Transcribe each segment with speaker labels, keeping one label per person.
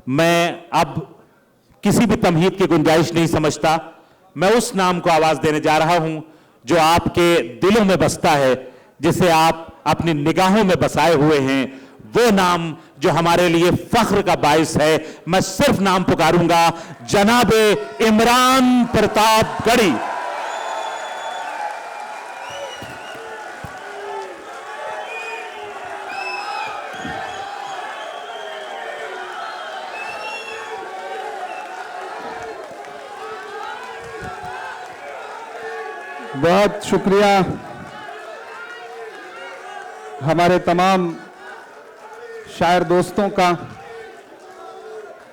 Speaker 1: मैं अब किसी भी तमहीद की गुंजाइश नहीं समझता। मैं उस नाम को आवाज देने जा रहा हूं जो आपके दिलों में बसता है, जिसे आप अपनी निगाहों में बसाए हुए हैं, वो नाम जो हमारे लिए फख्र का बाइस है। मैं सिर्फ नाम पुकारूंगा, जनाबे इमरान प्रतापगढ़ी।
Speaker 2: बहुत शुक्रिया हमारे तमाम शायर दोस्तों का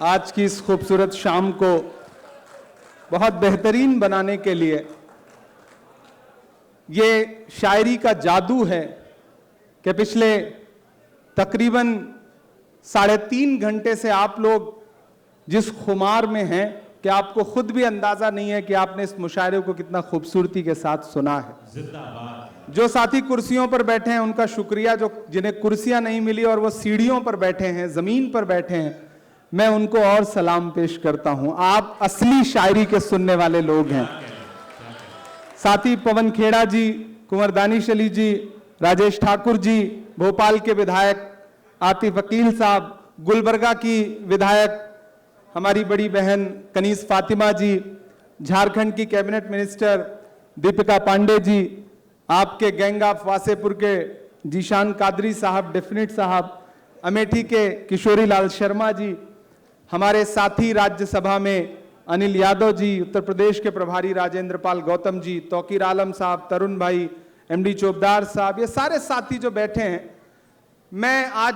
Speaker 2: आज की इस खूबसूरत शाम को बहुत बेहतरीन बनाने के लिए। ये शायरी का जादू है कि पिछले तकरीबन 3.5 घंटे से आप लोग जिस खुमार में हैं कि आपको खुद भी अंदाजा नहीं है कि आपने इस मुशायरे को कितना खूबसूरती के साथ सुना है। जो साथी कुर्सियों पर बैठे हैं उनका शुक्रिया, जो जिन्हें कुर्सियां नहीं मिली और वो सीढ़ियों पर बैठे हैं, जमीन पर बैठे हैं, मैं उनको और सलाम पेश करता हूं। आप असली शायरी के सुनने वाले लोग हैं। साथी पवन खेड़ा जी, कुंवर दानिश अली जी, राजेश ठाकुर जी, भोपाल के विधायक आतिफ अकील साहब, गुलबर्गा की विधायक हमारी बड़ी बहन कनीस फातिमा जी, झारखंड की कैबिनेट मिनिस्टर दीपिका पांडे जी, आपके गैंग ऑफ वासेपुर के जीशान कादरी साहब, डेफिनेट साहब, अमेठी के किशोरी लाल शर्मा जी, हमारे साथी राज्यसभा में अनिल यादव जी, उत्तर प्रदेश के प्रभारी राजेंद्र पाल गौतम जी, तौकीर आलम साहब, तरुण भाई, एमडी चौबदार साहब, ये सारे साथी जो बैठे हैं। मैं आज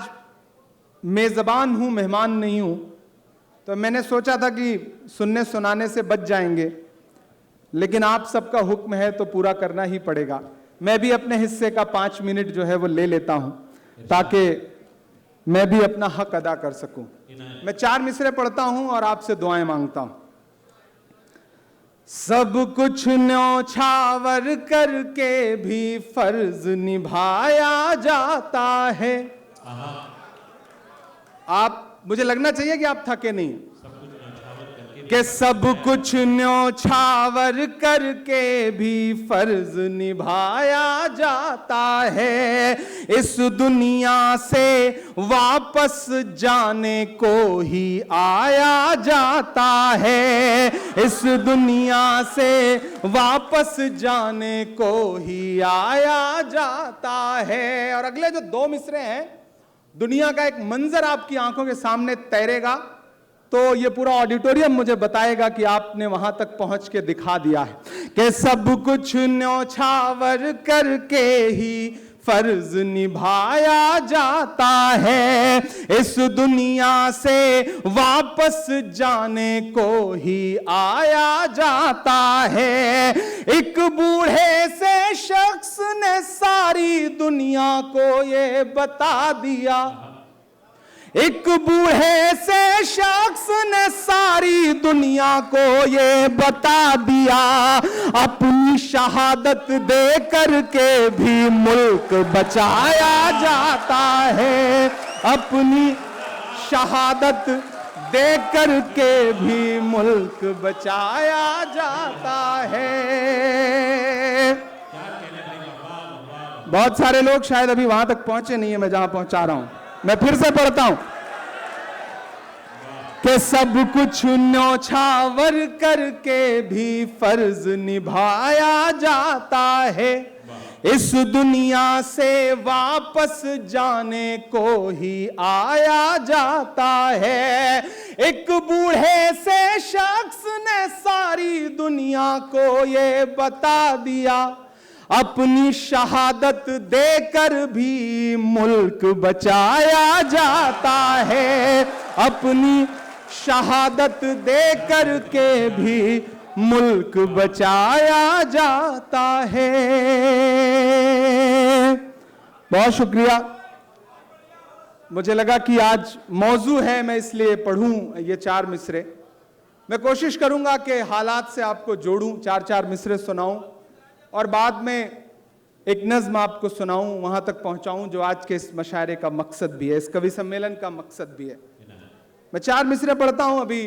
Speaker 2: मेजबान हूं, मेहमान नहीं हूं, तो मैंने सोचा था कि सुनने सुनाने से बच जाएंगे, लेकिन आप सबका हुक्म है तो पूरा करना ही पड़ेगा। मैं भी अपने हिस्से का 5 मिनट जो है वो ले लेता हूं ताकि मैं भी अपना हक अदा कर सकूं। मैं 4 मिसरे पढ़ता हूं और आपसे दुआएं मांगता हूं। सब कुछ न्यौछावर करके भी फर्ज निभाया जाता है। आप, मुझे लगना चाहिए कि आप थके नहीं, कि सब कुछ न्यौछावर करके भी फर्ज निभाया जाता है। इस दुनिया से वापस जाने को ही आया जाता है। इस दुनिया से वापस जाने को ही आया जाता है। और अगले जो 2 मिसरे हैं, दुनिया का एक मंजर आपकी आंखों के सामने तैरेगा, तो ये पूरा ऑडिटोरियम मुझे बताएगा कि आपने वहां तक पहुंच के दिखा दिया है कि सब कुछ न्यौछावर करके ही फर्ज निभाया जाता है। इस दुनिया से वापस जाने को ही आया जाता है। एक बूढ़े से शख्स ने सारी दुनिया को ये बता दिया। एक बूढ़े से शख्स ने सारी दुनिया को ये बता दिया। अपनी शहादत दे करके भी मुल्क बचाया जाता है। अपनी शहादत दे करके भी मुल्क बचाया जाता है। बहुत सारे लोग शायद अभी वहां तक पहुंचे नहीं है मैं जहां पहुंचा रहा हूं। मैं फिर से पढ़ता हूं कि सब कुछ न्यौछावर करके भी फर्ज निभाया जाता है। इस दुनिया से वापस जाने को ही आया जाता है। एक बूढ़े से शख्स ने सारी दुनिया को ये बता दिया। अपनी शहादत देकर भी मुल्क बचाया जाता है। अपनी शहादत देकर के भी मुल्क बचाया जाता है। बहुत शुक्रिया। मुझे लगा कि आज मौजू है, मैं इसलिए पढ़ूं ये 4 मिसरे। मैं कोशिश करूंगा कि हालात से आपको जोड़ूं, 4-4 मिसरे सुनाऊं और बाद में एक नज्म आपको सुनाऊं, वहां तक पहुंचाऊं जो आज के इस मशायरे का मकसद भी है, इस कवि सम्मेलन का मकसद भी है। मैं 4 मिसरे पढ़ता हूं। अभी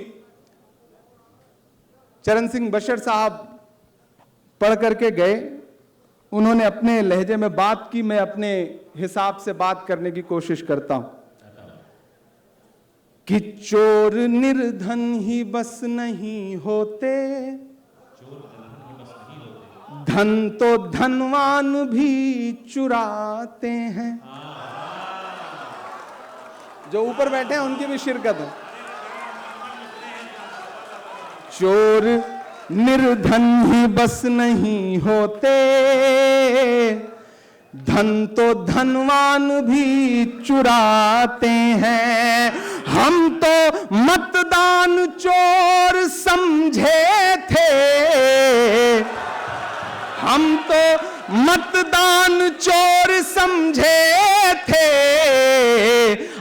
Speaker 2: चरण सिंह बशर साहब पढ़ करके गए, उन्होंने अपने लहजे में बात की, मैं अपने हिसाब से बात करने की कोशिश करता हूं कि चोर निर्धन ही बस नहीं होते, धन तो धनवान भी चुराते हैं। जो ऊपर बैठे हैं उनकी भी शिरकत है। चोर निर्धन ही बस नहीं होते, धन तो धनवान भी चुराते हैं। हम तो मतदान चोर समझे थे, हम तो मतदान चोर समझे थे,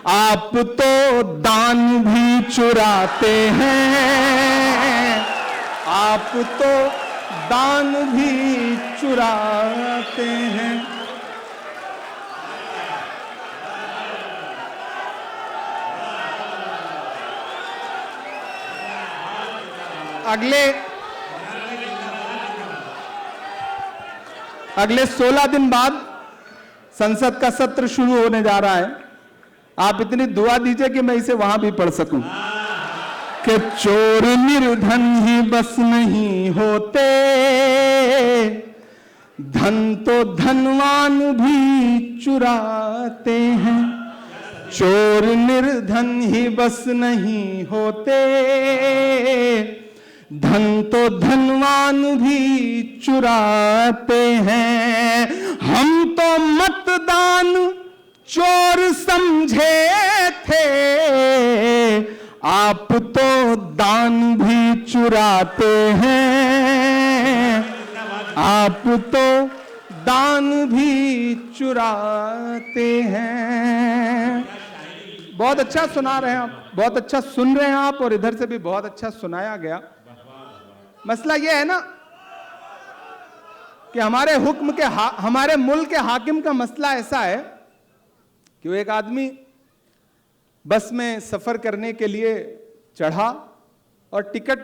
Speaker 2: आप तो दान भी चुराते हैं, आप तो दान भी चुराते हैं। अगले 16 दिन बाद संसद का सत्र शुरू होने जा रहा है। आप इतनी दुआ दीजिए कि मैं इसे वहां भी पढ़ सकूं कि चोर निर्धन ही बस नहीं होते, धन तो धनवान भी चुराते हैं। चोर निर्धन ही बस नहीं होते, धन तो धनवान भी चुराते हैं। हम तो मतदान चोर समझे थे, आप तो दान भी चुराते हैं, आप तो दान भी चुराते हैं। बहुत अच्छा सुना रहे हैं आप, बहुत अच्छा सुन रहे हैं आप, और इधर से भी बहुत अच्छा सुनाया गया। मसला यह है ना कि हमारे हुक्म के हमारे मुल्क के हाकिम का मसला ऐसा है कि वो एक आदमी बस में सफर करने के लिए चढ़ा और टिकट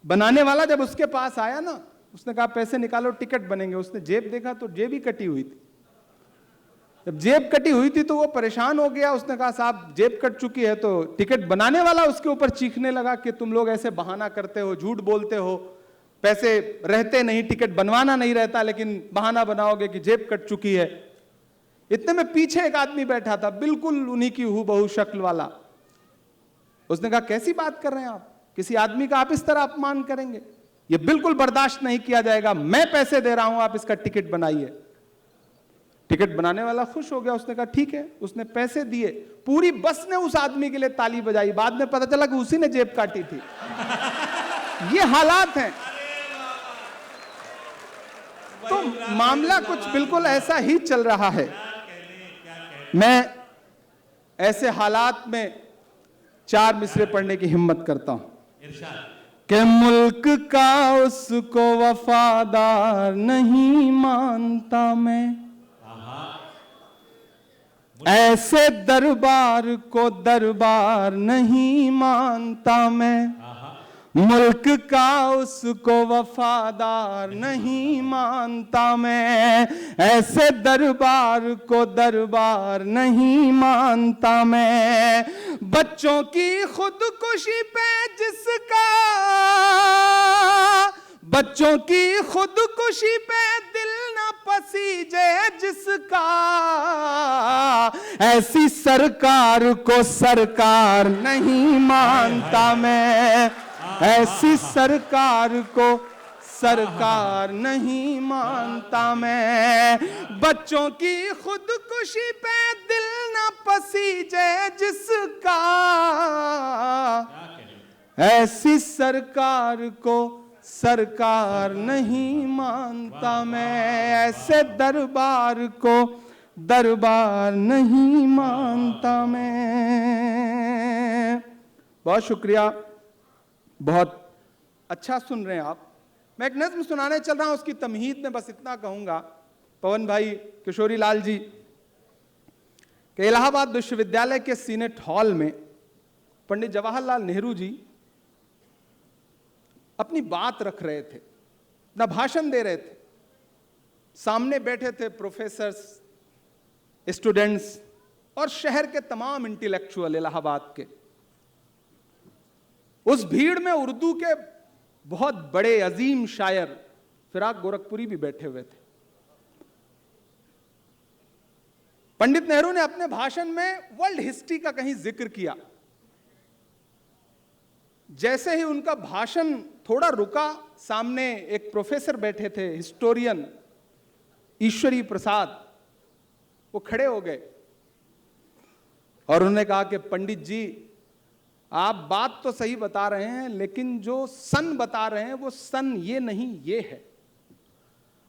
Speaker 2: बनाने वाला जब उसके पास आया ना, उसने कहा पैसे निकालो टिकट बनेंगे। उसने जेब देखा तो जेब ही कटी हुई थी। जब जेब कटी हुई थी तो वो परेशान हो गया। उसने कहा साहब जेब कट चुकी है। तो टिकट बनाने वाला उसके ऊपर चीखने लगा कि तुम लोग ऐसे बहाना करते हो, झूठ बोलते हो, पैसे रहते नहीं, टिकट बनवाना नहीं रहता, लेकिन बहाना बनाओगे कि जेब कट चुकी है। इतने में पीछे एक आदमी बैठा था, बिल्कुल उन्हीं की हूबहू शक्ल वाला। उसने कहा कैसी बात कर रहे हैं आप, किसी आदमी का आप इस तरह अपमान करेंगे, ये बिल्कुल बर्दाश्त नहीं किया जाएगा। मैं पैसे दे रहा हूं, आप इसका टिकट बनाइए। टिकट बनाने वाला खुश हो गया। उसने कहा ठीक है। उसने पैसे दिए। पूरी बस ने उस आदमी के लिए ताली बजाई। बाद में पता चला कि उसी ने जेब काटी थी। ये हालात हैं। तो मामला कुछ बिल्कुल ऐसा ही चल रहा है। मैं ऐसे हालात में 4 मिसरे पढ़ने की हिम्मत करता हूं कि मुल्क का उसको वफादार नहीं मानता मैं, ऐसे दरबार को दरबार नहीं मानता मैं, मुल्क का उसको वफादार नहीं मानता मैं, ऐसे दरबार को दरबार नहीं मानता मैं। बच्चों की खुदकुशी पे जिसका, बच्चों की खुदकुशी पे दिल न पसीजे जिसका, ऐसी सरकार को सरकार नहीं मानता मैं, ऐसी सरकार को सरकार नहीं मानता मैं। बच्चों की खुदकुशी पे दिल न पसीजे जिसका, ऐसी सरकार को सरकार नहीं मानता मैं, ऐसे दरबार को दरबार नहीं मानता मैं। बहुत शुक्रिया, बहुत अच्छा सुन रहे हैं आप। मैं एक नज़्म सुनाने चल रहा हूं, उसकी तमहीद में बस इतना कहूंगा। पवन भाई, किशोरी लाल जी के इलाहाबाद विश्वविद्यालय के सीनेट हॉल में पंडित जवाहरलाल नेहरू जी अपनी बात रख रहे थे, ना भाषण दे रहे थे। सामने बैठे थे प्रोफेसर्स, स्टूडेंट्स और शहर के तमाम इंटेलेक्चुअल इलाहाबाद के। उस भीड़ में उर्दू के बहुत बड़े अजीम शायर फिराक गोरखपुरी भी बैठे हुए थे। पंडित नेहरू ने अपने भाषण में वर्ल्ड हिस्ट्री का कहीं जिक्र किया। जैसे ही उनका भाषण थोड़ा रुका, सामने एक प्रोफेसर बैठे थे, हिस्टोरियन ईश्वरी प्रसाद, वो खड़े हो गए और उन्होंने कहा कि पंडित जी, आप बात तो सही बता रहे हैं, लेकिन जो सन बता रहे हैं वो सन ये नहीं, ये है।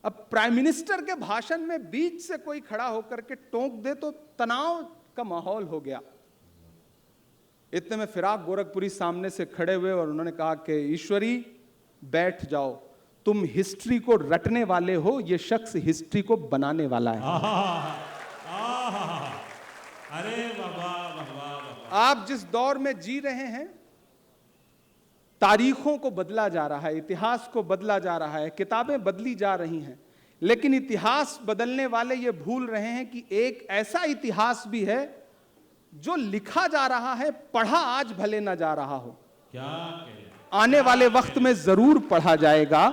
Speaker 2: अब प्राइम मिनिस्टर के भाषण में बीच से कोई खड़ा होकर के टोक दे तो तनाव का माहौल हो गया। इतने में फिराक गोरखपुरी सामने से खड़े हुए और उन्होंने कहा कि ईश्वरी बैठ जाओ, तुम हिस्ट्री को रटने वाले हो, ये शख्स हिस्ट्री को बनाने वाला है।
Speaker 3: अरे बाबा,
Speaker 2: आप जिस दौर में जी रहे हैं, तारीखों को बदला जा रहा है, इतिहास को बदला जा रहा है, किताबें बदली जा रही हैं, लेकिन इतिहास बदलने वाले ये भूल रहे हैं कि एक ऐसा इतिहास भी है जो लिखा जा रहा है, पढ़ा आज भले ना जा रहा हो,
Speaker 3: क्या
Speaker 2: आने वाले वक्त में जरूर पढ़ा जाएगा,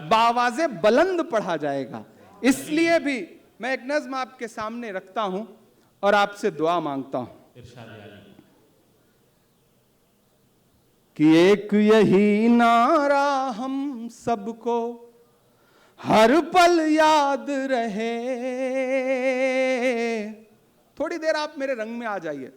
Speaker 2: बावाज़े बुलंद पढ़ा जाएगा। इसलिए भी मैं एक नज्म आपके सामने रखता हूं और आपसे दुआ मांगता हूं कि एक यही नारा हम सबको हर पल याद रहे। थोड़ी देर आप मेरे रंग में आ जाइए।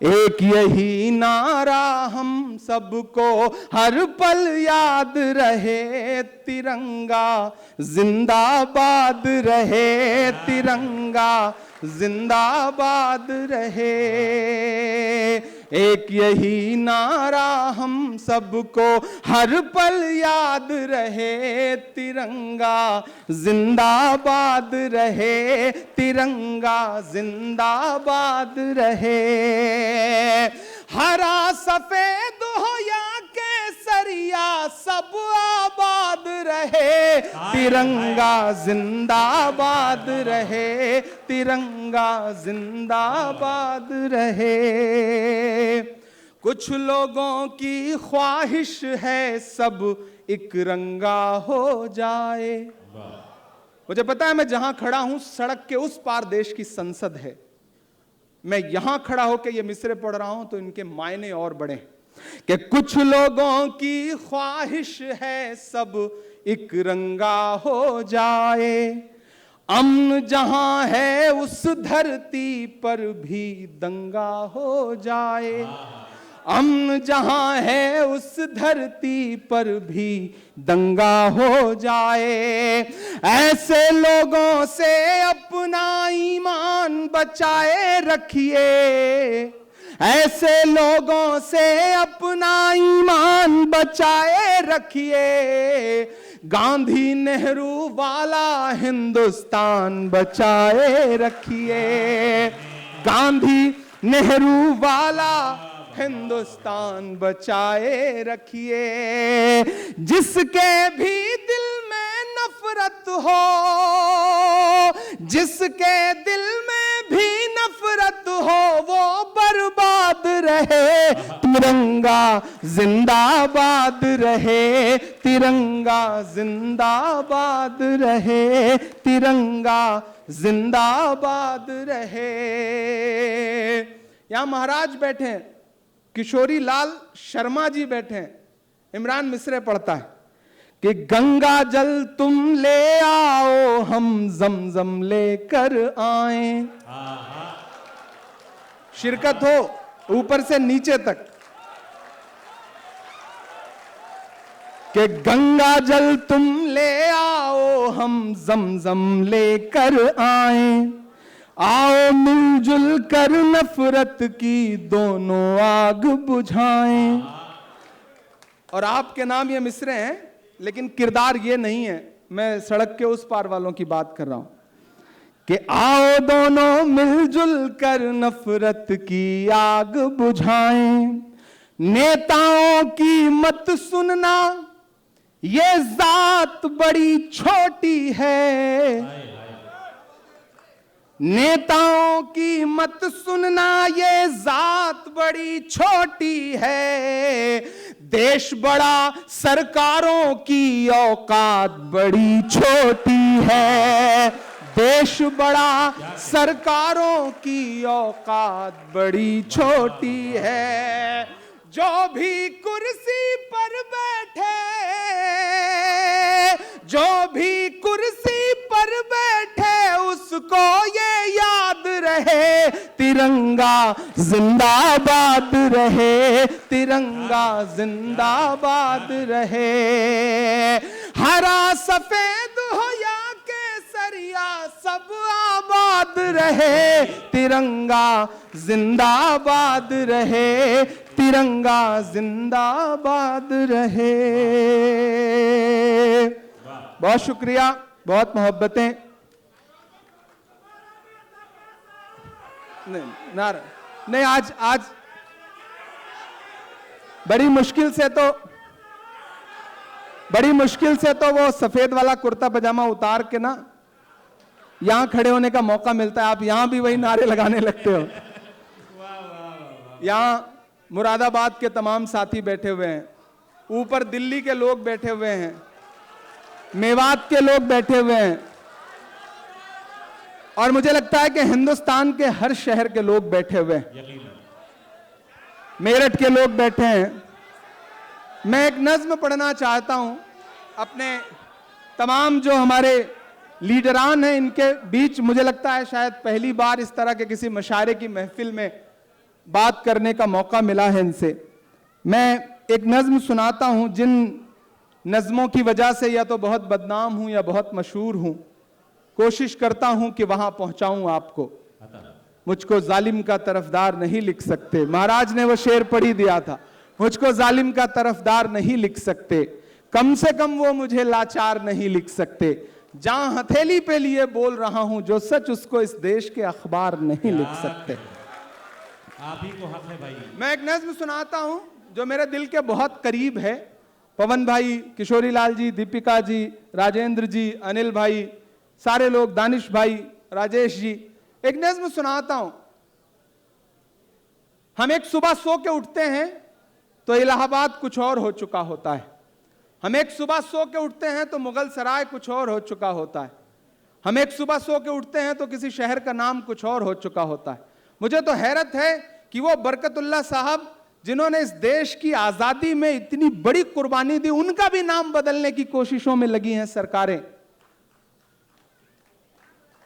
Speaker 2: एक यही नारा हम सबको हर पल याद रहे, तिरंगा जिंदाबाद रहे, तिरंगा जिंदाबाद रहे। एक यही नारा हम सबको हर पल याद रहे, तिरंगा जिंदाबाद रहे, तिरंगा जिंदाबाद रहे। हरा सफेद हो या केसरिया सब आबाद रहे, तिरंगा जिंदाबाद रहे, तिरंगा जिंदाबाद रहे। कुछ लोगों की ख्वाहिश है सब एक रंगा हो जाए। मुझे पता है मैं जहां खड़ा हूं सड़क के उस पार देश की संसद है, मैं यहां खड़ा होकर ये मिसरे पढ़ रहा हूं तो इनके मायने और बड़े कि कुछ लोगों की ख्वाहिश है सब एक रंगा हो जाए। अमन जहां है उस धरती पर भी दंगा हो जाए। अमन जहां है उस धरती पर भी दंगा हो जाए। ऐसे लोगों से अपना ईमान बचाए रखिए, ऐसे लोगों से अपना ईमान बचाए रखिए। गांधी नेहरू वाला हिंदुस्तान बचाए रखिए, गांधी नेहरू वाला हिंदुस्तान बचाए रखिए। जिसके भी दिल में नफरत हो, जिसके दिल में भी नफरत हो, वो बर्बाद रहे, तिरंगा जिंदाबाद रहे, तिरंगा जिंदाबाद रहे, तिरंगा जिंदाबाद रहे। यहां महाराज बैठे हैं, किशोरी लाल शर्मा जी बैठे हैं। इमरान मिसरे पढ़ता है कि गंगा जल तुम ले आओ, हम जमजम लेकर आए। शिरकत हो ऊपर से नीचे तक कि गंगा जल तुम ले आओ, हम जमजम लेकर आए। आओ मिलजुल कर नफरत की दोनों आग बुझाएं। और आपके नाम ये मिसरे हैं, लेकिन किरदार ये नहीं है। मैं सड़क के उस पार वालों की बात कर रहा हूं कि आओ दोनों मिलजुल कर नफरत की आग बुझाएं। नेताओं की मत सुनना, ये जात बड़ी छोटी है। नेताओं की मत सुनना, ये जात बड़ी छोटी है। देश बड़ा, सरकारों की औकात बड़ी छोटी है। देश बड़ा, सरकारों की औकात बड़ी छोटी है। जो भी कुर्सी पर बैठे, जो भी कुर्सी पर बैठे, उसको ये याद रहे, तिरंगा जिंदाबाद रहे, तिरंगा जिंदाबाद रहे। हरा सफेद हो या केसरिया, सब आबाद रहे, तिरंगा जिंदाबाद रहे, तिरंगा जिंदाबाद रहे। बहुत शुक्रिया, बहुत मोहब्बतें। नहीं, आज बड़ी मुश्किल से तो वो सफेद वाला कुर्ता पजामा उतार के ना यहां खड़े होने का मौका मिलता है। आप यहां भी वही नारे लगाने लगते हो। यहां मुरादाबाद के तमाम साथी बैठे हुए हैं, ऊपर दिल्ली के लोग बैठे हुए हैं, मेवात के लोग बैठे हुए हैं, और मुझे लगता है कि हिंदुस्तान के हर शहर के लोग बैठे हुए हैं, मेरठ के लोग बैठे हैं। मैं एक नज्म पढ़ना चाहता हूं अपने तमाम जो हमारे लीडरान हैं इनके बीच। मुझे लगता है शायद पहली बार इस तरह के किसी मशारे की महफिल में बात करने का मौका मिला है इनसे। मैं एक नज्म सुनाता हूं, जिन नज्मों की वजह से या तो बहुत बदनाम हूं या बहुत मशहूर हूं। कोशिश करता हूं कि वहां पहुंचाऊं आपको। मुझको जालिम का तरफदार नहीं लिख सकते, महाराज ने वो शेर पढ़ी दिया था। मुझको जालिम का तरफदार नहीं लिख सकते, कम से कम वो मुझे लाचार नहीं लिख सकते। जहां हथेली पे लिए बोल रहा हूं जो सच, उसको इस देश के अखबार नहीं लिख सकते।
Speaker 3: आप ही को हक है भाई।
Speaker 2: मैं एक नज्म सुनाता हूं जो मेरे दिल के बहुत करीब है। पवन भाई, किशोरी लाल जी, दीपिका जी, राजेंद्र जी, अनिल भाई, सारे लोग, दानिश भाई, राजेश जी, एक नज्म सुनाता हूं। हम एक सुबह सो के उठते हैं तो इलाहाबाद कुछ और हो चुका होता है। हम एक सुबह सो के उठते हैं तो मुगल सराय कुछ और हो चुका होता है। हम एक सुबह सो के उठते हैं तो किसी शहर का नाम कुछ और हो चुका होता है। मुझे तो हैरत है कि वो बरकतुल्लाह साहब जिन्होंने इस देश की आजादी में इतनी बड़ी कुर्बानी दी, उनका भी नाम बदलने की कोशिशों में लगी हैं सरकारें।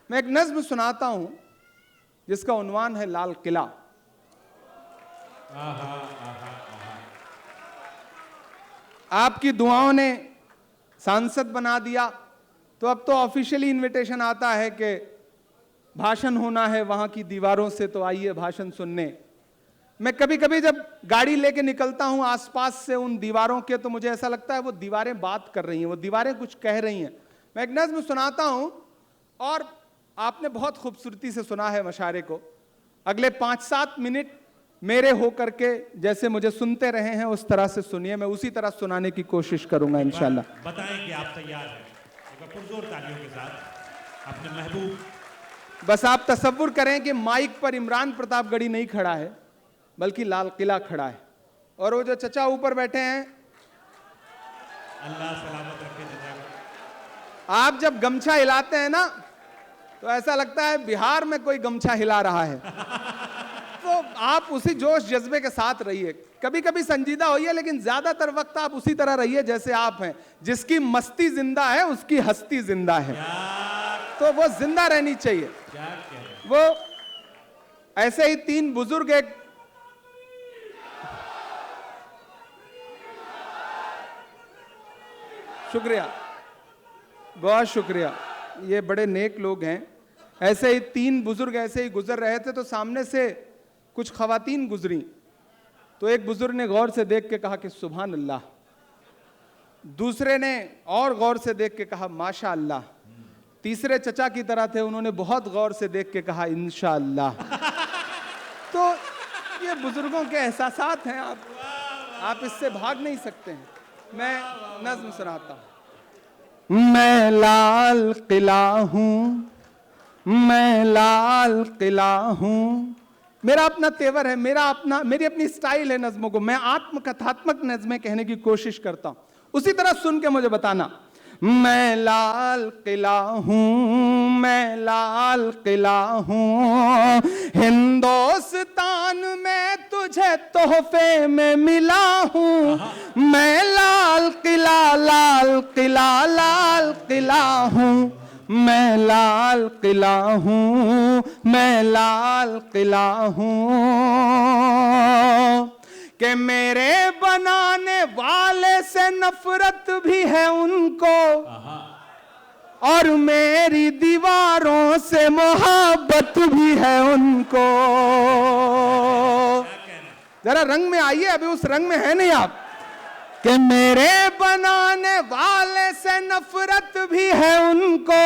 Speaker 2: मैं एक नज्म सुनाता हूं जिसका उन्वान है लाल किला। आपकी दुआओं ने सांसद बना दिया तो अब तो ऑफिशियली इनविटेशन आता है कि भाषण होना है वहां की दीवारों से, तो आइए भाषण सुनने। मैं कभी कभी जब गाड़ी लेके निकलता हूं आसपास से उन दीवारों के, तो मुझे ऐसा लगता है वो दीवारें बात कर रही हैं, वो दीवारें कुछ कह रही हैं। मैं एक नज्म सुनाता हूं और आपने बहुत खूबसूरती से सुना है मशारे को। अगले 5-7 मिनट मेरे होकर के जैसे मुझे सुनते रहे हैं उस तरह से सुनिए। मैं उसी तरह सुनाने की कोशिश करूंगा इंशाल्लाह।
Speaker 3: बताएं कि आप तैयार हैं। एक बार पुरजोर तालियों के साथ अपने महबूब।
Speaker 2: बस आप तसव्वुर करें कि माइक पर इमरान प्रतापगढ़ी नहीं खड़ा है बल्कि लाल किला खड़ा है, और वो जो चचा ऊपर बैठे हैं,
Speaker 3: अल्लाह सलामत रखे चचा को।
Speaker 2: आप जब गमछा हिलाते हैं ना तो ऐसा लगता है बिहार में कोई गमछा हिला रहा है। तो आप उसी जोश जज्बे के साथ रहिए। कभी कभी संजीदा होइए, लेकिन ज्यादातर वक्त आप उसी तरह रहिए जैसे आप हैं। जिसकी मस्ती जिंदा है उसकी हस्ती जिंदा है, तो वो जिंदा रहनी चाहिए। वो ऐसे ही 3 बुजुर्ग, एक शुक्रिया, बहुत शुक्रिया, ये बड़े नेक लोग हैं। ऐसे ही 3 बुजुर्ग ऐसे ही गुजर रहे थे तो सामने से कुछ खवातीन गुजरी, तो एक बुजुर्ग ने गौर से देख के कहा कि सुभान अल्लाह, दूसरे ने और गौर से देख के कहा माशा अल्लाह, तीसरे चचा की तरह थे, उन्होंने बहुत गौर से देख के कहा इंशाअल्लाह। तो ये बुजुर्गों के एहसासात हैं। आप आप इससे भाग नहीं सकते हैं। मैं नज्म सुनाता हूं। मैं लाल किला हूं, मैं लाल किला हूं, मेरा अपना तेवर है, मेरी अपनी स्टाइल है नज्मों को। मैं आत्मकथात्मक नज्में कहने की कोशिश करता हूं, उसी तरह सुन के मुझे बताना। मैं लाल किला हूं, मैं लाल किला हूं, हिंदुस्तान में तुझे तोहफे में मिला हूं। मैं लाल किला, लाल किला, लाल किला हूं, मैं लाल किला हूं, मैं लाल किला हूं, कि मेरे बनाने वाले से नफरत भी है उनको और मेरी दीवारों से मोहब्बत भी है उनको। जरा रंग में आइए, अभी उस रंग में है नहीं आप। कि मेरे बनाने वाले से नफरत भी है उनको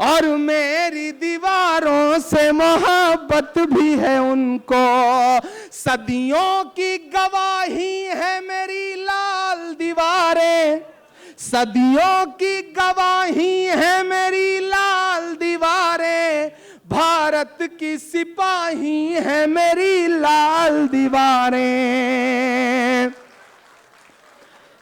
Speaker 2: और मेरी दीवारों से मोहब्बत भी है उनको। सदियों की गवाही है मेरी लाल दीवारें, सदियों की गवाही है मेरी लाल दीवारें, भारत की सिपाही है मेरी लाल दीवारें।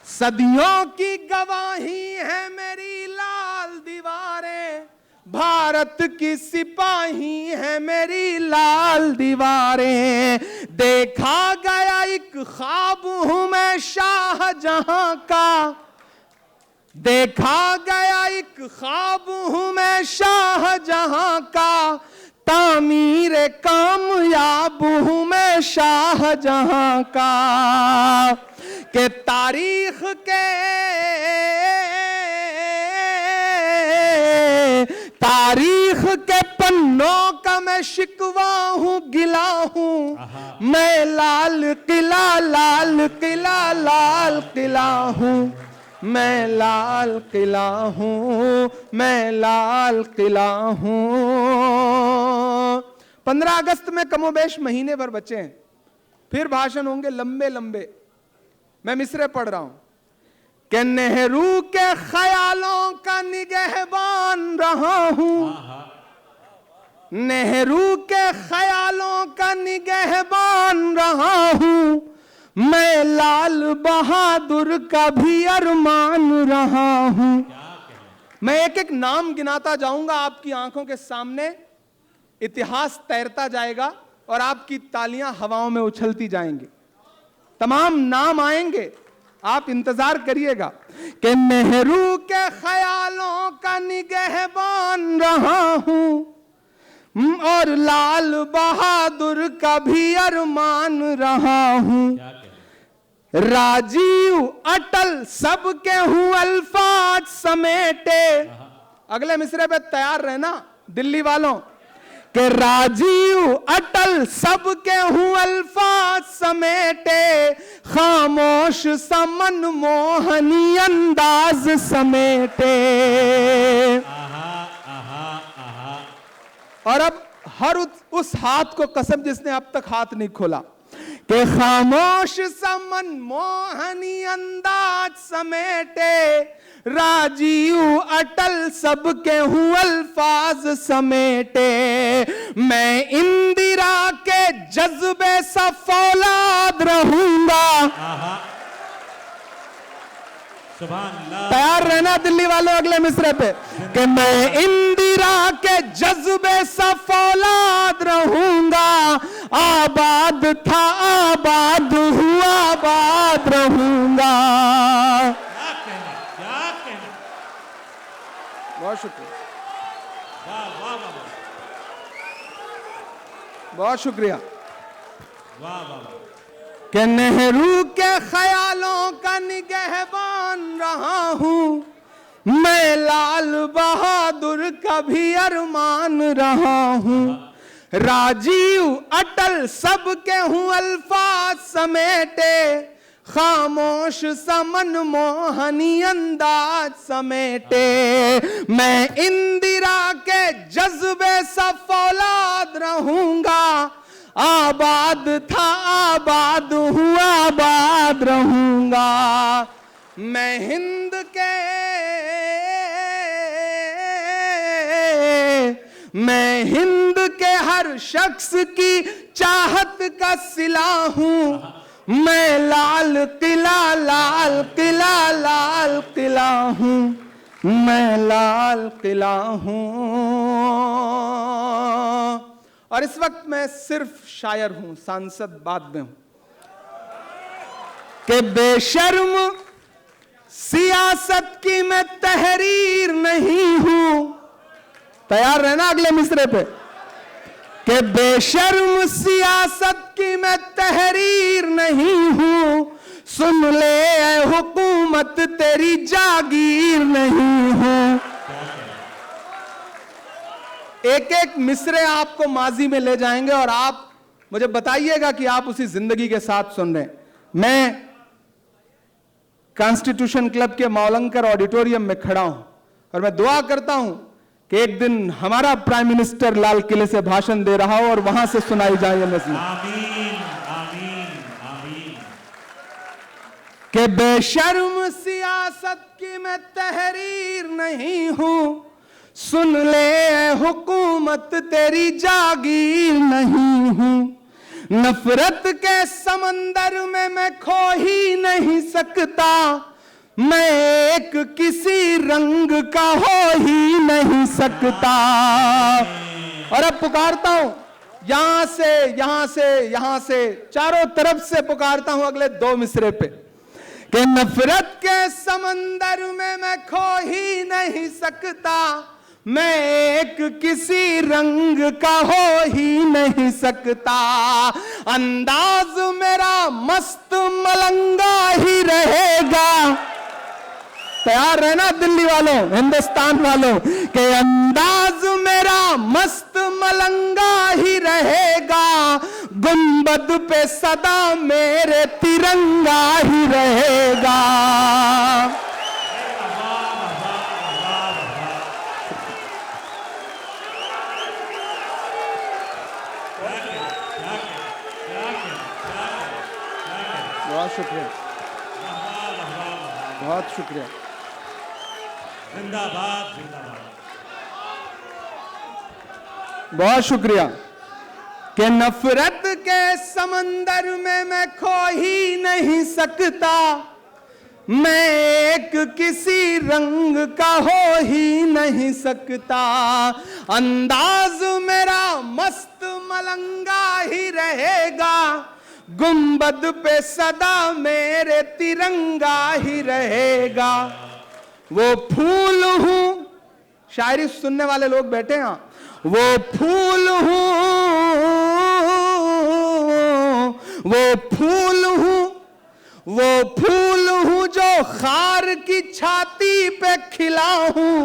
Speaker 2: सदियों की गवाही है मेरी लाल दीवारें, भारत की सिपाही है मेरी लाल दीवारें। देखा गया एक ख्वाब हूं मैं शाहजहां का, देखा गया एक ख्वाब हूं मैं शाहजहां का, तामीर कामयाब हूं मैं शाहजहां का। कि तारीख के पन्नों का मैं शिकवा हूं, गिला हूं। मैं लाल किला, लाल किला, लाल किला हूं, मैं लाल किला हूं, मैं लाल किला हूं। 15 अगस्त में कमोबेश महीने भर बचे हैं, फिर भाषण होंगे लंबे लंबे। मैं मिसरे पढ़ रहा हूं कि नेहरू के ख्यालों का निगहबान रहा हूं, नेहरू के ख्यालों का निगहबान रहा हूं, मैं लाल बहादुर का भी अरमान रहा हूं। मैं एक एक नाम गिनाता जाऊंगा, आपकी आंखों के सामने इतिहास तैरता जाएगा और आपकी तालियां हवाओं में उछलती जाएंगी। तमाम नाम आएंगे, आप इंतजार करिएगा। कि नेहरू के ख्यालों का निगहबान रहा हूं और लाल बहादुर का भी अरमान रहा हूं। राजीव अटल सबके हूं अल्फाज समेटे। अगले मिसरे पे तैयार रहना दिल्ली वालों। कि राजीव अटल सबके हूं अल्फाज समेटे, खामोश समन मोहनी अंदाज समेटे। और अब हर उस हाथ को कसम जिसने अब तक हाथ नहीं खोला, कि खामोश समन मोहनी अंदाज समेटे, राजीव अटल सबके हूं अल्फाज समेटे। मैं इंदिरा के जज्बे सा फौलाद रहूंगा। तैयार रहना दिल्ली वालों अगले मिसरे पे। कि मैं इंदिरा के जज्बे सा फौलाद रहूंगा, आबाद था आबाद हुआ आबाद रहूंगा। बहुत शुक्रिया, बहुत शुक्रिया। कि नेहरू के ख्यालों का निगहबान रहा हूं, मैं लाल बहादुर का भी अरमान रहा हूं। राजीव अटल सबके हूं अल्फाज समेटे, खामोश समन मोहनी अंदाज समेटे। मैं इंदिरा के जज्बे सा फौलाद रहूंगा, आबाद था आबाद हूँ आबाद रहूंगा। मैं हिंद के हर शख्स की चाहत का सिला हूँ। मैं लाल किला लाल किला लाल किला हूँ। मैं लाल किला हूँ। और इस वक्त मैं सिर्फ शायर हूं, सांसद बाद में हूं। कि बेशर्म सियासत की मैं तहरीर नहीं हूं। तैयार रहना अगले मिसरे पे। कि बेशर्म सियासत की मैं तहरीर नहीं हूं। सुन ले ऐ हुकूमत तेरी जागीर नहीं हूं। एक एक मिसरे आपको माजी में ले जाएंगे और आप मुझे बताइएगा कि आप उसी जिंदगी के साथ सुन रहे हैं। मैं कॉन्स्टिट्यूशन क्लब के मौलंकर ऑडिटोरियम में खड़ा हूं और मैं दुआ करता हूं कि एक दिन हमारा प्राइम मिनिस्टर लाल किले से भाषण दे रहा हो और वहां से सुनाई जाए ये नज़्म।
Speaker 3: आमीन आमीन आमीन।
Speaker 2: कि बेशर्म सियासत की मैं तहरीर नहीं हूं। सुन ले हुकूमत तेरी जागीर नहीं हूं। नफरत के समंदर में मैं खो ही नहीं सकता। मैं एक किसी रंग का हो ही नहीं सकता। और अब पुकारता हूं यहां से यहां से यहां से चारों तरफ से पुकारता हूं अगले दो मिसरे पे। कि नफरत के समंदर में मैं खो ही नहीं सकता। मैं एक किसी रंग का हो ही नहीं सकता। अंदाज मेरा मस्त मलंगा ही रहेगा। तैयार रहना दिल्ली वालों, हिंदुस्तान वालों। कि अंदाज मेरा मस्त मलंगा ही रहेगा। गुंबद पे सदा मेरे तिरंगा ही रहेगा। बहुत शुक्रिया, बहुत शुक्रिया।
Speaker 3: जिंदाबाद जिंदाबाद।
Speaker 2: बहुत शुक्रिया। कि नफरत के समंदर में मैं खो ही नहीं सकता। मैं एक किसी रंग का हो ही नहीं सकता। अंदाज मेरा मस्त मलंगा ही रहेगा। गुंबद पे सदा मेरे तिरंगा ही रहेगा। वो फूल हूं, शायरी सुनने वाले लोग बैठे हैं। वो फूल हूं, वो फूल हूं, वो फूल हूं जो खार की छाती पे खिला हूं।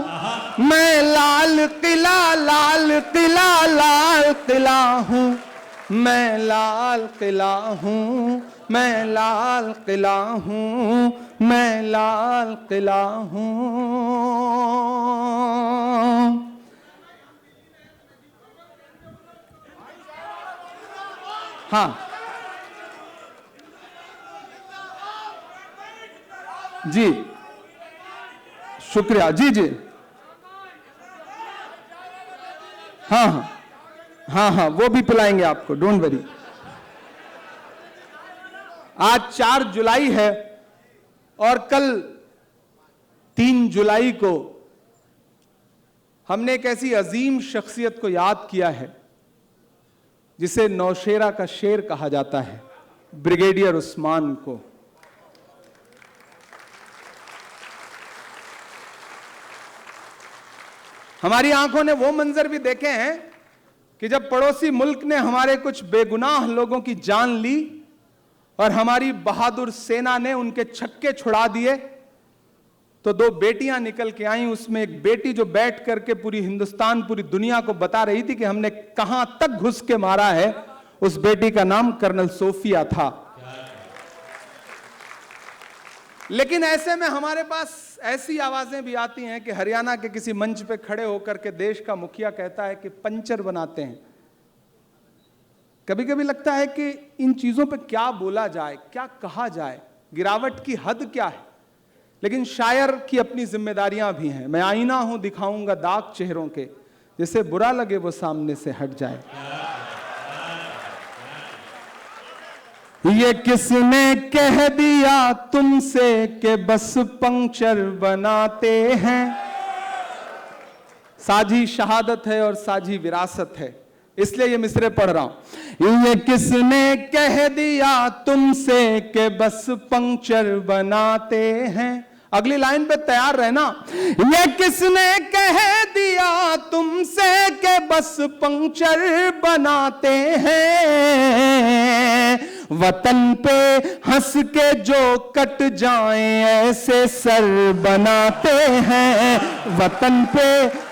Speaker 2: मैं लाल किला लाल किला लाल किला हूं। मैं लाल किला हूं। मैं लाल किला हूं। मैं लाल किला हूं। हाँ जी, शुक्रिया जी जी। हाँ हाँ हाँ हाँ, वो भी पिलाएंगे आपको, डोंट वरी। आज 4 जुलाई है और कल 3 जुलाई को हमने एक ऐसी अजीम शख्सियत को याद किया है जिसे नौशेरा का शेर कहा जाता है, ब्रिगेडियर उस्मान को। हमारी आंखों ने वो मंजर भी देखे हैं कि जब पड़ोसी मुल्क ने हमारे कुछ बेगुनाह लोगों की जान ली और हमारी बहादुर सेना ने उनके छक्के छुड़ा दिए, तो 2 बेटियां निकल के आईं। उसमें एक बेटी जो बैठ करके पूरी हिंदुस्तान, पूरी दुनिया को बता रही थी कि हमने कहां तक घुस के मारा है। उस बेटी का नाम कर्नल सोफिया था। लेकिन ऐसे में हमारे पास ऐसी आवाजें भी आती हैं कि हरियाणा के किसी मंच पे खड़े होकर के देश का मुखिया कहता है कि पंचर बनाते हैं। कभी कभी लगता है कि इन चीजों पे क्या बोला जाए, क्या कहा जाए, गिरावट की हद क्या है। लेकिन शायर की अपनी जिम्मेदारियां भी हैं। मैं आईना हूं दिखाऊंगा दाग चेहरों के, जिसे बुरा लगे वो सामने से हट जाए। ये किसने कह दिया तुमसे कि बस पंक्चर बनाते हैं। साझी शहादत है और साझी विरासत है, इसलिए ये मिसरे पढ़ रहा हूं। ये किसने कह दिया तुमसे कि बस पंक्चर बनाते हैं। अगली लाइन पे तैयार रहना। ये किसने कह दिया तुमसे कि बस पंक्चर बनाते हैं। वतन पे हंस के जो कट जाएं ऐसे सर बनाते हैं। वतन पे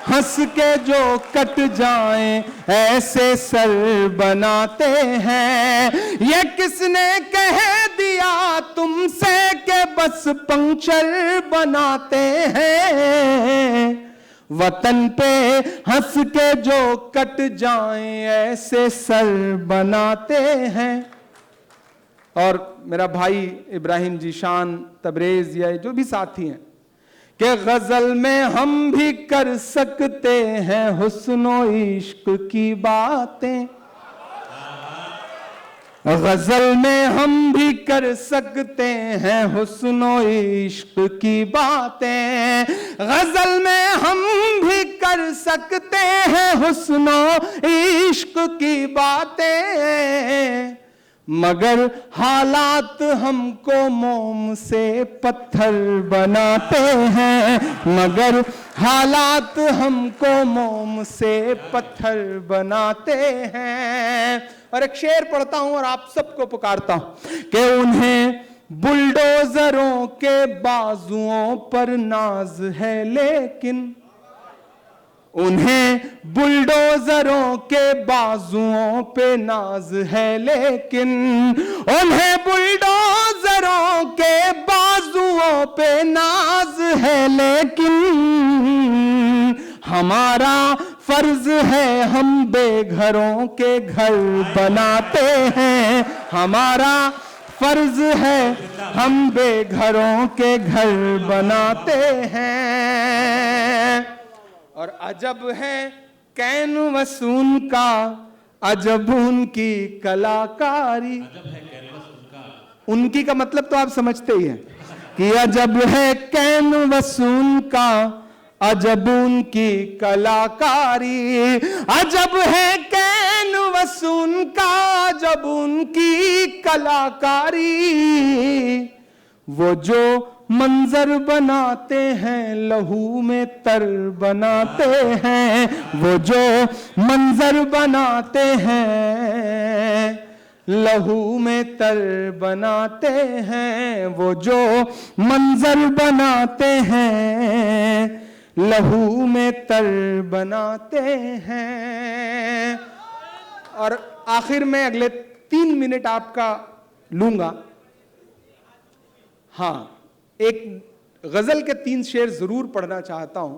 Speaker 2: हंस के जो कट जाएं ऐसे सर बनाते हैं। ये किसने कह दिया तुमसे कि बस पंक्चर बनाते हैं। वतन पे हंस के जो कट जाएं ऐसे सर बनाते हैं। और मेरा भाई इब्राहिम जीशान, तबरेज, या जो भी साथी हैं, कि गजल में हम भी कर सकते हैं हुस्नो इश्क की बातें। गजल में हम भी कर सकते हैं हुस्नो इश्क की बातें। गजल में हम भी कर सकते हैं हुस्नो इश्क की बातें। मगर हालात हमको मोम से पत्थर बनाते हैं। मगर हालात हमको मोम से पत्थर बनाते हैं। और एक शेर पढ़ता हूं और आप सबको पुकारता हूं कि उन्हें बुलडोजरों के बाजुओं पर नाज है, लेकिन उन्हें बुलडोजरों के बाजुओं पे नाज है, लेकिन उन्हें बुलडोजरों के बाजुओं पे नाज है, लेकिन हमारा फर्ज है हम बेघरों के घर बनाते हैं। हमारा फर्ज है हम बेघरों के घर बनाते हैं। और अजब है कैनवस उनका, अजब उनकी कलाकारी। उनकी का मतलब तो आप समझते ही हैं कि अजब है कैनवस उनका, अजब उनकी कलाकारी। अजब है कैनवस उनका, अजब उनकी कलाकारी। वो जो मंजर बनाते हैं लहू में तर बनाते हैं। वो जो मंजर बनाते हैं लहू में तर बनाते हैं। वो जो मंजर बनाते हैं लहू में तर बनाते हैं। और आखिर में अगले 3 मिनट आपका लूंगा। हाँ, एक गजल के 3 शेर जरूर पढ़ना चाहता हूं।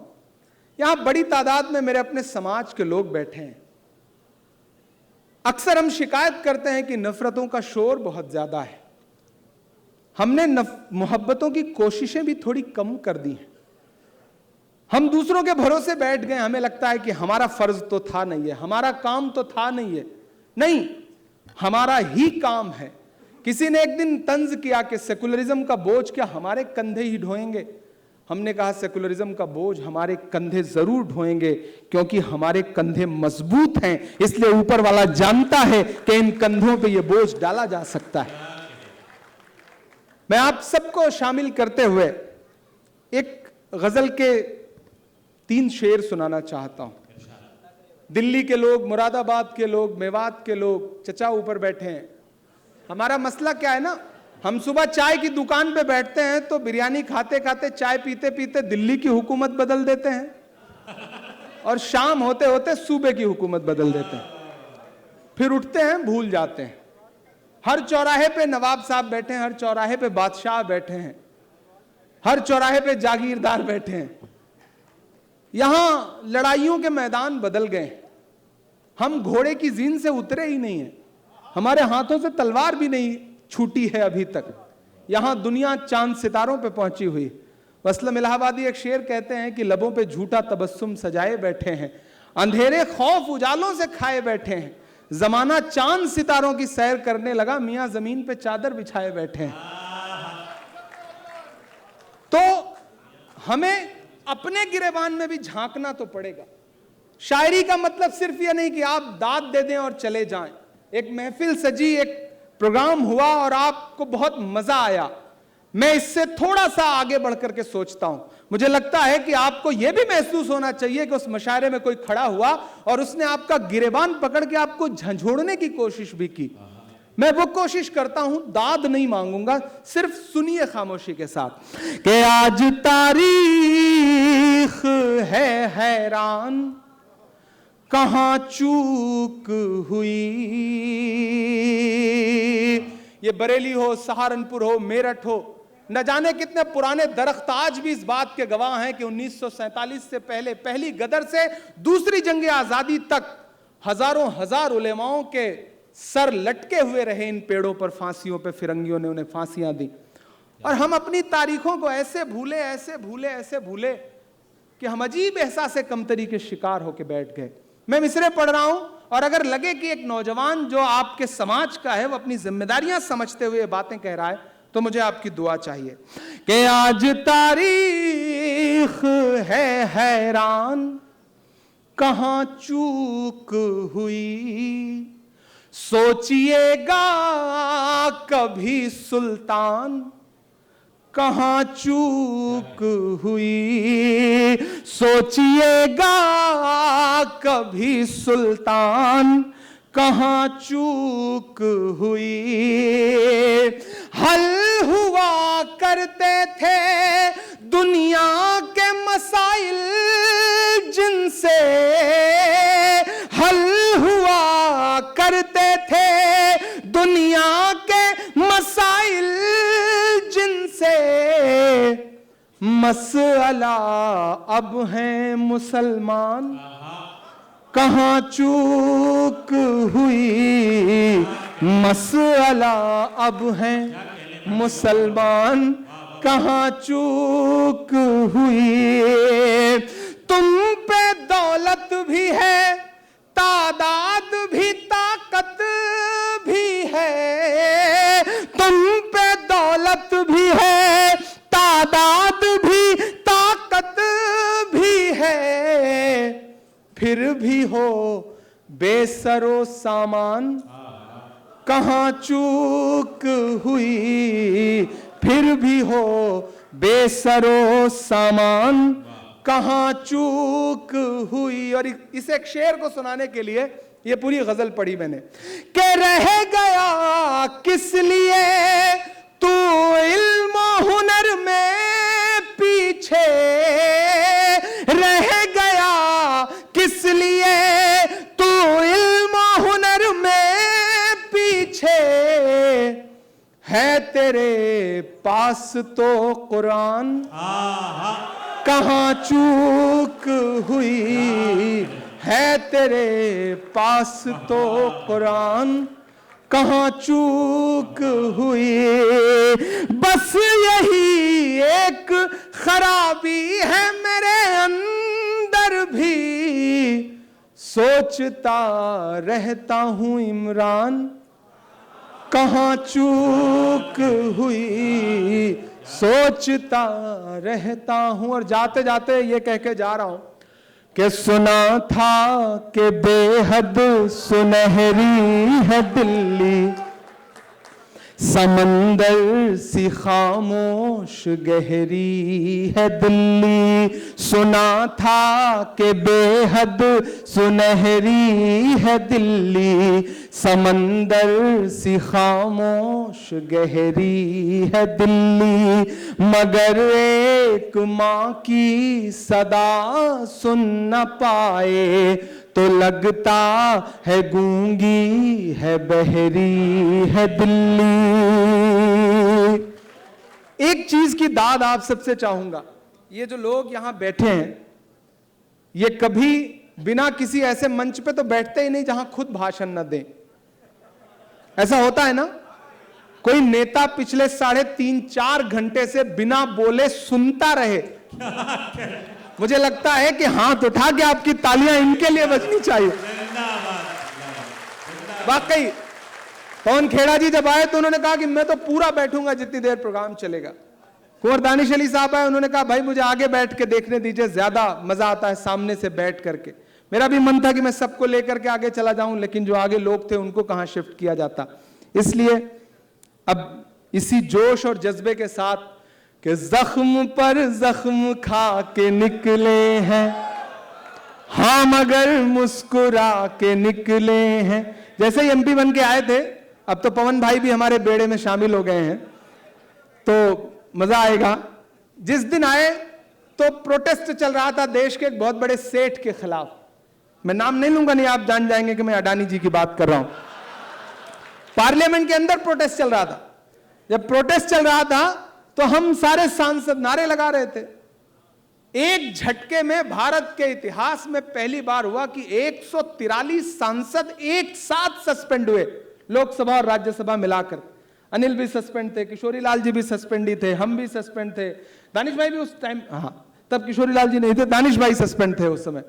Speaker 2: यहां बड़ी तादाद में मेरे अपने समाज के लोग बैठे हैं। अक्सर हम शिकायत करते हैं कि नफरतों का शोर बहुत ज्यादा है। हमने मोहब्बतों की कोशिशें भी थोड़ी कम कर दी हैं। हम दूसरों के भरोसे बैठ गए। हमें लगता है कि हमारा फर्ज तो था नहीं है, हमारा काम तो था नहीं है। नहीं, हमारा ही काम है। किसी ने एक दिन तंज किया कि सेकुलरिज्म का बोझ क्या हमारे कंधे ही ढोएंगे। हमने कहा सेकुलरिज्म का बोझ हमारे कंधे जरूर ढोएंगे, क्योंकि हमारे कंधे मजबूत हैं। इसलिए ऊपर वाला जानता है कि इन कंधों पे ये बोझ डाला जा सकता है। मैं आप सबको शामिल करते हुए एक गजल के 3 शेर सुनाना चाहता हूं। दिल्ली के लोग, मुरादाबाद के लोग, मेवात के लोग, चचा ऊपर बैठे हैं। हमारा मसला क्या है ना, हम सुबह चाय की दुकान पे बैठते हैं तो बिरयानी खाते खाते, चाय पीते पीते दिल्ली की हुकूमत बदल देते हैं, और शाम होते होते सूबे की हुकूमत बदल देते हैं। फिर उठते हैं, भूल जाते हैं। हर चौराहे पे नवाब साहब बैठे हैं, हर चौराहे पे बादशाह बैठे हैं, हर चौराहे पे जागीरदार बैठे हैं। यहां लड़ाइयों के मैदान बदल गए। हम घोड़े की जीन से उतरे ही नहीं हैं। हमारे हाथों से तलवार भी नहीं छूटी है अभी तक। यहां दुनिया चांद सितारों पे पहुंची हुई। असलम इलाहाबादी एक शेर कहते हैं कि लबों पे झूठा तबस्सुम सजाए बैठे हैं, अंधेरे खौफ उजालों से खाए बैठे हैं, जमाना चांद सितारों की सैर करने लगा, मियां जमीन पे चादर बिछाए बैठे हैं। तो हमें अपने गिरेबान में भी झांकना तो पड़ेगा। शायरी का मतलब सिर्फ यह नहीं कि आप दाद दे दें और चले जाएं। एक महफिल सजी, एक प्रोग्राम हुआ और आपको बहुत मजा आया, मैं इससे थोड़ा सा आगे बढ़कर के सोचता हूं। मुझे लगता है कि आपको यह भी महसूस होना चाहिए कि उस मुशायरे में कोई खड़ा हुआ और उसने आपका गिरेबान पकड़ के आपको झंझोड़ने की कोशिश भी की। मैं वो कोशिश करता हूं, दाद नहीं मांगूंगा, सिर्फ सुनिए खामोशी के साथ कि आज तारीख है हैरान, कहां चूक हुई। ये बरेली हो, सहारनपुर हो, मेरठ हो, न जाने कितने पुराने दरख्त आज भी इस बात के गवाह हैं कि 1947 से पहले, पहली गदर से दूसरी जंग आजादी तक हजारों हजार उलेमाओं के सर लटके हुए रहे इन पेड़ों पर। फांसियों पे फिरंगियों ने उन्हें फांसियां दी और हम अपनी तारीखों को ऐसे भूले, ऐसे भूले, ऐसे भूले कि हम अजीब एहसास कमतरी के शिकार होकर बैठ गए। मैं मिसरे पढ़ रहा हूं और अगर लगे कि एक नौजवान जो आपके समाज का है वो अपनी जिम्मेदारियां समझते हुए बातें कह रहा है, तो मुझे आपकी दुआ चाहिए कि आज तारीख है हैरान, कहां चूक हुई। सोचिएगा कभी सुल्तान, कहां चूक हुई। सोचिएगा कभी सुल्तान, कहां चूक हुई। हल हुआ करते थे दुनिया के मसाइल जिनसे, हल हुआ करते थे दुनिया के मसाइल जिनसे, मसला अब हैं मुसलमान, कहां चूक हुई। मसला अब हैं मुसलमान, कहां चूक हुई। तुम पे दौलत भी है, तादाद भी, ताकत भी है। तुम पे दौलत भी है, तादाद भी, ताकत भी है, फिर भी हो बेसरो सामान, कहां चूक हुई। फिर भी हो बेसरो सामान, कहां चूक हुई। और इस एक शेर को सुनाने के लिए ये पूरी गजल पढ़ी मैंने कि रह गया किस लिए तू इल्म हुनर में पीछे, रह गया किस लिए तू इल्म हुनर में पीछे। है तेरे पास तो कुरान, कहां चूक हुई। है तेरे पास तो कुरान, कहां चूक हुई। बस यही एक खराबी है मेरे अंदर भी, सोचता रहता हूं इमरान, कहां चूक हुई। सोचता रहता हूं। और जाते जाते ये कह के जा रहा हूं कि सुना था कि बेहद सुनहरी है दिल्ली, समंदर सी खामोश गहरी है दिल्ली। सुना था कि बेहद सुनहरी है दिल्ली, समंदर सी खामोश गहरी है दिल्ली। मगर एक माँ की सदा सुन न पाए तो लगता है गूंगी है, बहरी है दिल्ली। एक चीज की दाद आप सबसे चाहूंगा, ये जो लोग यहां बैठे हैं ये कभी बिना किसी ऐसे मंच पे तो बैठते ही नहीं जहां खुद भाषण न दें। ऐसा होता है ना, कोई नेता पिछले 3.5-4 घंटे से बिना बोले सुनता रहे, मुझे लगता है कि हाथ उठा के आपकी तालियां इनके लिए बजनी चाहिए। वाकई पवन खेड़ा जी जब आए तो उन्होंने कहा कि मैं तो पूरा बैठूंगा जितनी देर प्रोग्राम चलेगा। कुंवर दानिश अली साहब आए, उन्होंने कहा भाई मुझे आगे बैठ के देखने दीजिए, ज्यादा मजा आता है सामने से बैठ करके। मेरा भी मन था कि मैं सबको लेकर के आगे चला जाऊं, लेकिन जो आगे लोग थे उनको कहां शिफ्ट किया जाता। इसलिए अब इसी जोश और जज्बे के साथ कि जख्म पर जख्म खा के निकले हैं, हाँ मगर मुस्कुरा के निकले हैं। जैसे ही एमपी बन के आए थे, अब तो पवन भाई भी हमारे बेड़े में शामिल हो गए हैं, तो मजा आएगा। जिस दिन आए तो प्रोटेस्ट चल रहा था देश के एक बहुत बड़े सेठ के खिलाफ, मैं नाम नहीं लूंगा, नहीं आप जान जाएंगे कि मैं अडानी जी की बात कर रहा हूं। पार्लियामेंट के अंदर प्रोटेस्ट चल रहा था। जब प्रोटेस्ट चल रहा था तो हम सारे सांसद नारे लगा रहे थे। एक झटके में भारत के इतिहास में पहली बार हुआ कि 143 सांसद एक साथ सस्पेंड हुए, लोकसभा और राज्यसभा मिलाकर। अनिल भी सस्पेंड थे, किशोरी लाल जी भी सस्पेंड ही थे, हम भी सस्पेंड थे, दानिश भाई भी उस टाइम, हाँ तब किशोरी लाल जी नहीं थे, दानिश भाई सस्पेंड थे उस समय।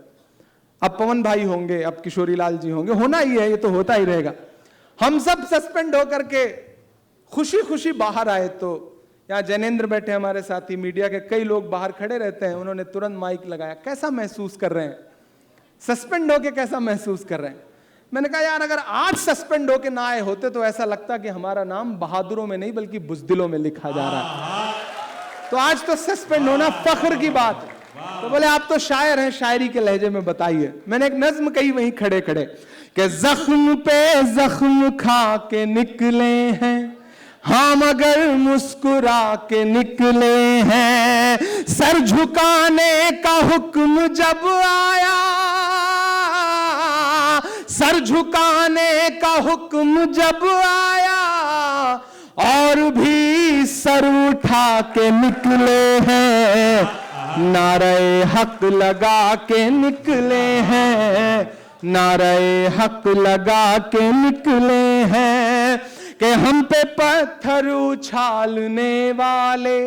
Speaker 2: अब पवन भाई होंगे, अब किशोरी लाल जी होंगे, होना ही है, ये तो होता ही रहेगा। हम सब सस्पेंड होकर के खुशी खुशी बाहर आए तो यहाँ जैनेंद्र बैठे हमारे साथी, मीडिया के कई लोग बाहर खड़े रहते हैं, उन्होंने तुरंत माइक लगाया, कैसा महसूस कर रहे हैं, सस्पेंड होके कैसा महसूस कर रहे हैं। मैंने कहा यार अगर आज सस्पेंड होके ना आए होते तो ऐसा लगता कि हमारा नाम बहादुरों में नहीं बल्कि बुज़दिलों में लिखा जा रहा है, तो आज तो सस्पेंड होना फख्र की बात है। तो बोले आप तो शायर हैं, शायरी के लहजे में बताइए। मैंने एक नज्म कही वहीं खड़े खड़े कि जख्म पे जख्म खा के निकले हैं, हाँ मगर मुस्कुरा के निकले हैं। सर झुकाने का हुक्म जब आया, सर झुकाने का हुक्म जब आया, और भी सर उठा के निकले हैं। नारे हक लगा के निकले हैं, नारे हक लगा के निकले हैं। कि हम पे पत्थर उछालने वाले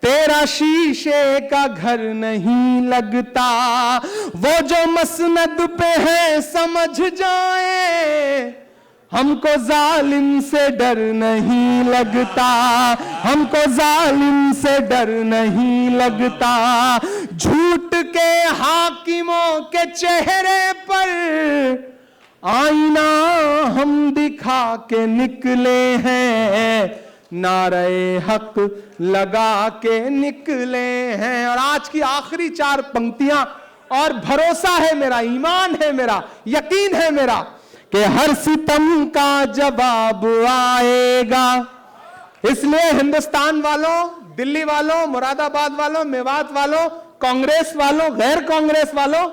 Speaker 2: तेरा शीशे का घर नहीं लगता, वो जो मसनद पे है समझ जाए, हमको जालिम से डर नहीं लगता, हमको जालिम से डर नहीं लगता। झूठ के हाकिमों के चेहरे पर आईना हम दिखा के निकले हैं, नारे हक लगा के निकले हैं। और आज की आखिरी 4 पंक्तियां, और भरोसा है मेरा, ईमान है मेरा, यकीन है मेरा कि हर सितम का जवाब आएगा। इसलिए हिंदुस्तान वालों, दिल्ली वालों, मुरादाबाद वालों, मेवात वालों, कांग्रेस वालों, गैर कांग्रेस वालों,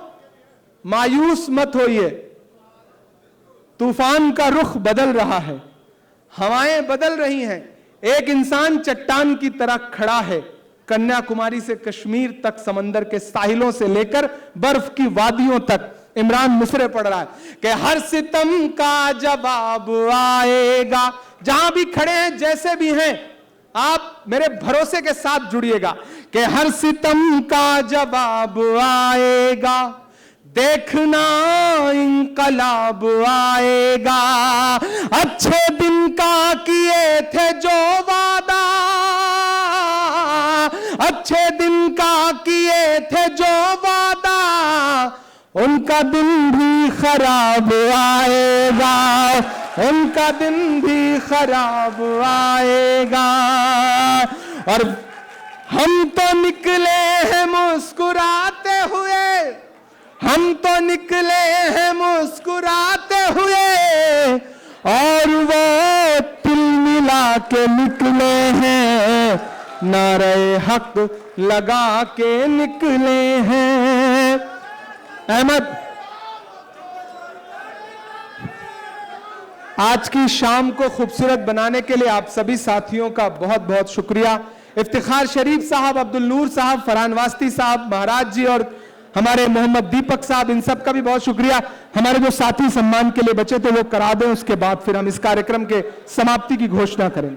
Speaker 2: मायूस मत होइए। तूफान का रुख बदल रहा है, हवाएं बदल रही हैं। एक इंसान चट्टान की तरह खड़ा है, कन्याकुमारी से कश्मीर तक, समंदर के साहिलों से लेकर बर्फ की वादियों तक इमरान मिसरे पड़ रहा है कि हर सितम का जवाब आएगा। जहां भी खड़े हैं, जैसे भी हैं, आप मेरे भरोसे के साथ जुड़िएगा कि हर सितम का जवाब आएगा। देखना इंकलाब आएगा। अच्छे दिन का किए थे जो वादा, अच्छे दिन का किए थे जो वादा, उनका दिन भी खराब आएगा, उनका दिन भी खराब आएगा। और हम तो निकले हैं मुस्कुराते हुए, हम तो निकले हैं मुस्कुराते हुए, और वो तिल मिला के निकले हैं, नारे हक लगा के निकले हैं। अहमद, आज की शाम को खूबसूरत बनाने के लिए आप सभी साथियों का बहुत बहुत शुक्रिया। इफ्तिखार शरीफ साहब, अब्दुल नूर साहब, फरहान वास्ती साहब, महाराज जी और हमारे मोहम्मद दीपक साहब, इन सब का भी बहुत शुक्रिया। हमारे जो साथी सम्मान के लिए बचे थे वो करा दें, उसके बाद फिर हम इस कार्यक्रम के समाप्ति की घोषणा करें।